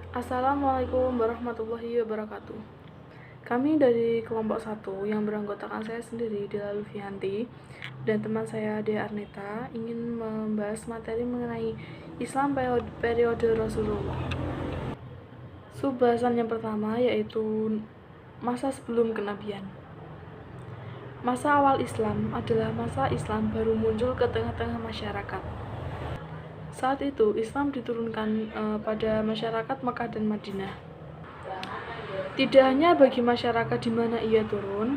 Assalamualaikum warahmatullahi wabarakatuh. Kami dari kelompok 1 yang beranggotakan saya sendiri, Dela Lufianti, dan teman saya, Dea Arnita, ingin membahas materi mengenai Islam periode Rasulullah. Subbahasan yang pertama yaitu masa sebelum kenabian. Masa awal Islam adalah masa Islam baru muncul ke tengah-tengah masyarakat. Saat itu Islam diturunkan pada masyarakat Mekah dan Madinah. Tidak hanya bagi masyarakat di mana ia turun,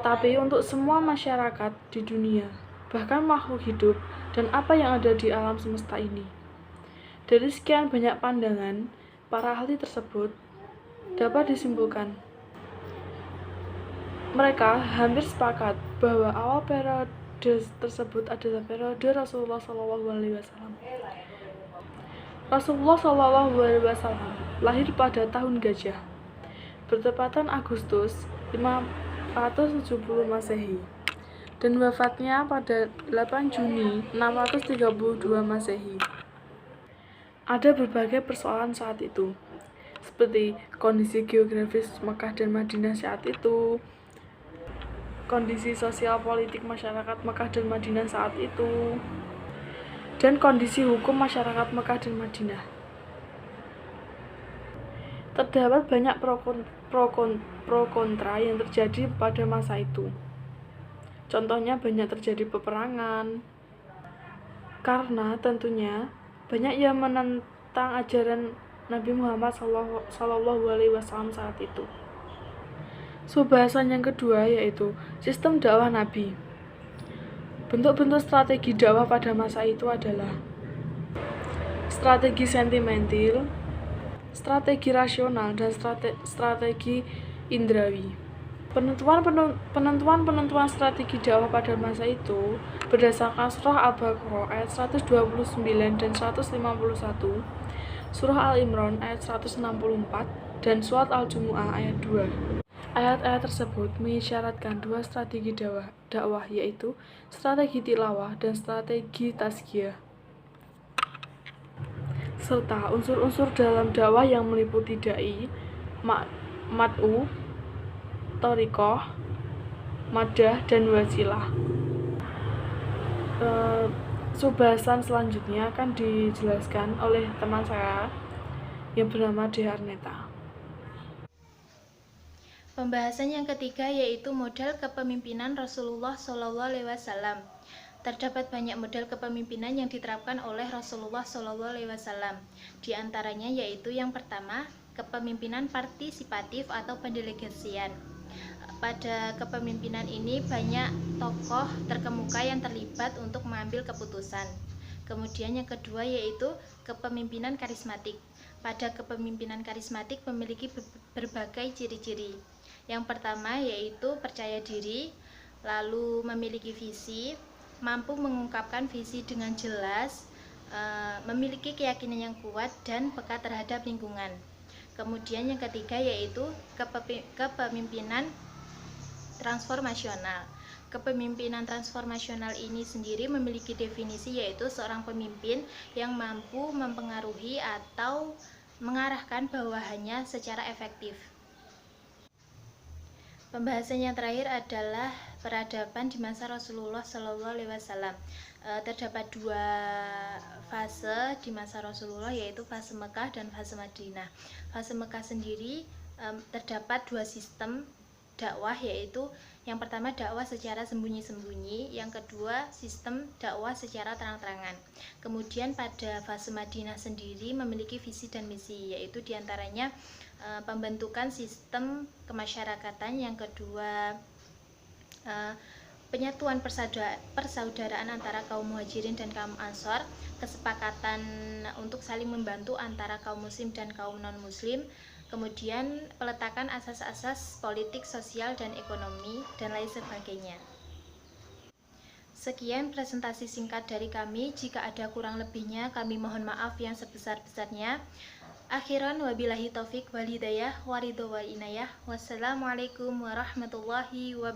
tapi untuk semua masyarakat di dunia, bahkan makhluk hidup dan apa yang ada di alam semesta ini. Dari sekian banyak pandangan para ahli tersebut dapat disimpulkan, mereka hampir sepakat bahwa awal periode tersebut adalah periode Rasulullah SAW. Rasulullah SAW lahir pada tahun Gajah, bertepatan Agustus 570 Masehi, dan wafatnya pada 8 Juni 632 Masehi. Ada berbagai persoalan saat itu, seperti kondisi geografis Mekah dan Madinah saat itu, kondisi sosial politik masyarakat Mekah dan Madinah saat itu, dan kondisi hukum masyarakat Mekah dan Madinah. Terdapat banyak pro kontra yang terjadi pada masa itu. Contohnya banyak terjadi peperangan, karena tentunya banyak yang menentang ajaran Nabi Muhammad SAW saat itu. Subbahasan yang kedua yaitu sistem dakwah Nabi. Bentuk-bentuk strategi dakwah pada masa itu adalah strategi sentimental, strategi rasional, dan strategi indrawi. Penentuan strategi dakwah pada masa itu berdasarkan surah Al-Baqarah ayat 129 dan 151, surah Al-Imran ayat 164, dan surat Al-Jumu'ah ayat 2. Ayat-ayat tersebut mengisyaratkan dua strategi dakwah, yaitu strategi tilawah dan strategi tazkiyah, serta unsur-unsur dalam dakwah yang meliputi dai, mad'u, thariqah, madah, dan wasilah. Subbahasan selanjutnya akan dijelaskan oleh teman saya yang bernama Dea Arnita. Pembahasan yang ketiga yaitu model kepemimpinan Rasulullah SAW. Terdapat banyak model kepemimpinan yang diterapkan oleh Rasulullah SAW. Di antaranya yaitu yang pertama, kepemimpinan partisipatif atau pendelegasian. Pada kepemimpinan ini banyak tokoh terkemuka yang terlibat untuk mengambil keputusan. Kemudian yang kedua yaitu kepemimpinan karismatik. Pada kepemimpinan karismatik memiliki berbagai ciri-ciri. Yang pertama yaitu percaya diri, lalu memiliki visi, mampu mengungkapkan visi dengan jelas, memiliki keyakinan yang kuat, dan peka terhadap lingkungan. Kemudian yang ketiga yaitu kepemimpinan transformasional. Kepemimpinan transformasional ini sendiri memiliki definisi yaitu seorang pemimpin yang mampu mempengaruhi atau mengarahkan bawahannya secara efektif. Pembahasan yang terakhir adalah peradaban di masa Rasulullah SAW. Terdapat dua fase di masa Rasulullah, yaitu fase Mekah dan fase Madinah. Fase Mekah sendiri terdapat dua sistem dakwah, yaitu yang pertama dakwah secara sembunyi-sembunyi, yang kedua sistem dakwah secara terang-terangan. Kemudian pada fase Madinah sendiri memiliki visi dan misi, yaitu diantaranya pembentukan sistem kemasyarakatan, yang kedua penyatuan persaudaraan antara kaum muhajirin dan kaum ansor, kesepakatan untuk saling membantu antara kaum muslim dan kaum non muslim, kemudian peletakan asas-asas politik, sosial, dan ekonomi, dan lain sebagainya. Sekian presentasi singkat dari kami. Jika ada kurang lebihnya, kami mohon maaf yang sebesar-besarnya. Akhiran wabillahi taufik walhidayah waridho wa inayah. Wassalamualaikum warahmatullahi wabarakatuh.